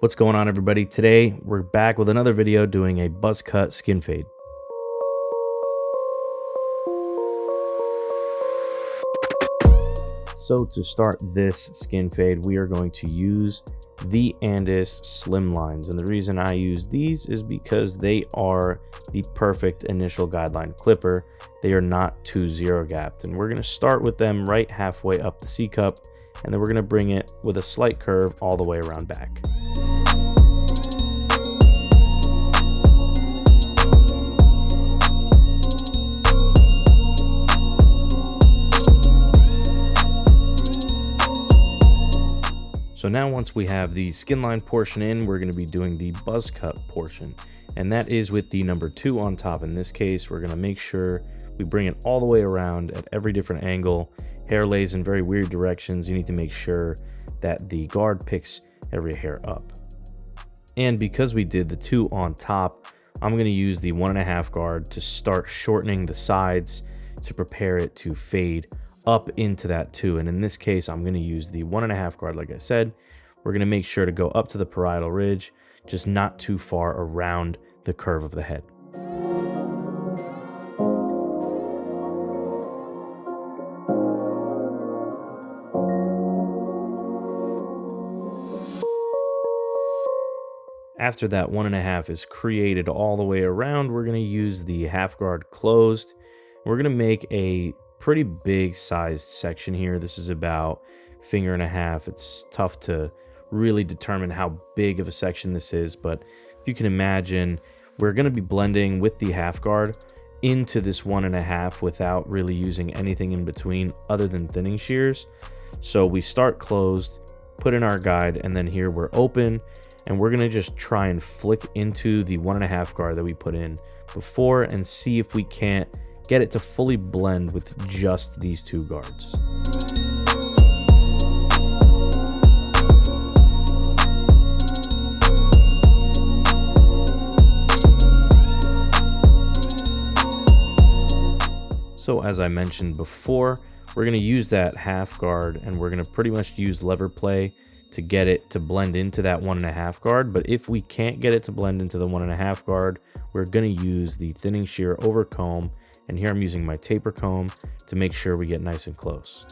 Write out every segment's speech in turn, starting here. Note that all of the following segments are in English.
What's going on, everybody? Today we're back with another video doing a buzz cut skin fade. So to start this skin fade, we are going to use the Andis slim lines, and the reason I use these is because they are the perfect initial guideline clipper. They are not too zero gapped, and we're going to start with them right halfway up the C cup, and then we're going to bring it with a slight curve all the way around back. So now once we have the skin line portion in, we're going to be doing the buzz cut portion, and that is with the number 2 on top. In this case, we're going to make sure we bring it all the way around at every different angle. Hair lays in very weird directions. You need to make sure that the guard picks every hair up. And because we did the 2 on top, I'm going to use the 1.5 guard to start shortening the sides to prepare it to fade up into that 2. And in this case, I'm going to use the 1.5 guard. Like I said, we're going to make sure to go up to the parietal ridge, just not too far around the curve of the head. After that 1.5 is created all the way around, we're going to use the half guard closed. We're going to make a pretty big sized section here. This is about 1.5 fingers. It's tough to really determine how big of a section this is, but if you can imagine, we're going to be blending with the half guard into this 1.5 without really using anything in between other than thinning shears. So we start closed, put in our guide, and then here we're open, and we're going to just try and flick into the 1.5 guard that we put in before and see if we can't get it to fully blend with just these 2 guards. So as I mentioned before, we're going to use that half guard, and we're going to pretty much use lever play to get it to blend into that 1.5 guard. But if we can't get it to blend into the 1.5 guard, we're going to use the thinning shear over comb. And here I'm using my taper comb to make sure we get nice and close.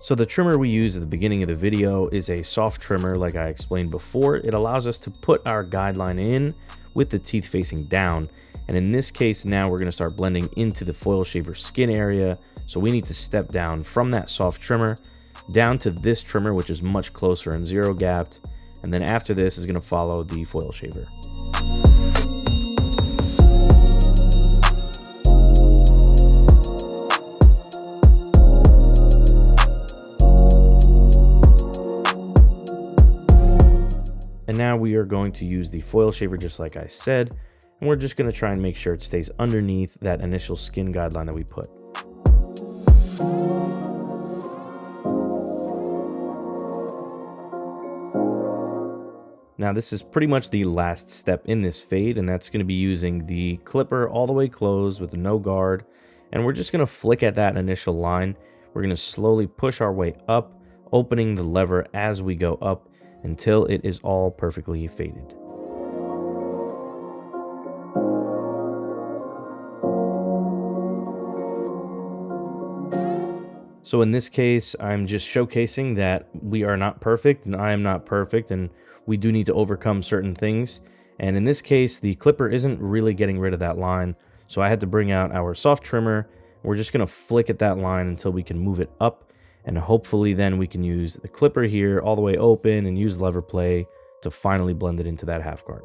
So the trimmer we use at the beginning of the video is a soft trimmer, like I explained before. It allows us to put our guideline in with the teeth facing down. And in this case, now we're going to start blending into the foil shaver skin area. So we need to step down from that soft trimmer down to this trimmer, which is much closer and zero gapped. And then after this is going to follow the foil shaver. And now we are going to use the foil shaver just like I said. And we're just going to try and make sure it stays underneath that initial skin guideline that we put. Now this is pretty much the last step in this fade, and that's going to be using the clipper all the way closed with no guard. And we're just going to flick at that initial line. We're going to slowly push our way up, opening the lever as we go up until it is all perfectly faded. So in this case, I'm just showcasing that we are not perfect, and I am not perfect, and we do need to overcome certain things. And in this case, the clipper isn't really getting rid of that line, so I had to bring out our soft trimmer. We're just going to flick at that line until we can move it up, and hopefully then we can use the clipper here all the way open and use lever play to finally blend it into that half guard.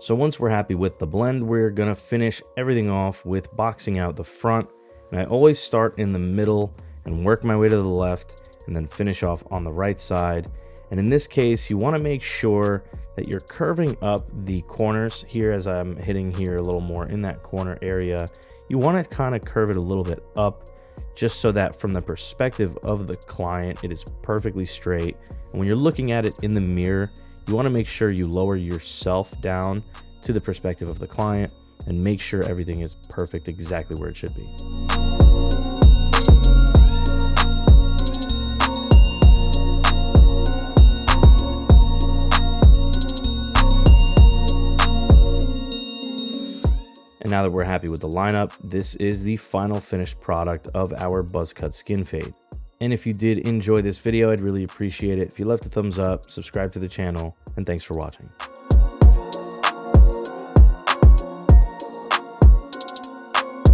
So once we're happy with the blend, we're going to finish everything off with boxing out the front. And I always start in the middle and work my way to the left and then finish off on the right side. And in this case, you want to make sure that you're curving up the corners here. As I'm hitting here a little more in that corner area, you want to kind of curve it a little bit up, just so that from the perspective of the client, it is perfectly straight. And when you're looking at it in the mirror, you want to make sure you lower yourself down to the perspective of the client and make sure everything is perfect, exactly where it should be. And now that we're happy with the lineup, this is the final finished product of our buzz cut skin fade. And if you did enjoy this video, I'd really appreciate it if you left a thumbs up, subscribe to the channel, and thanks for watching.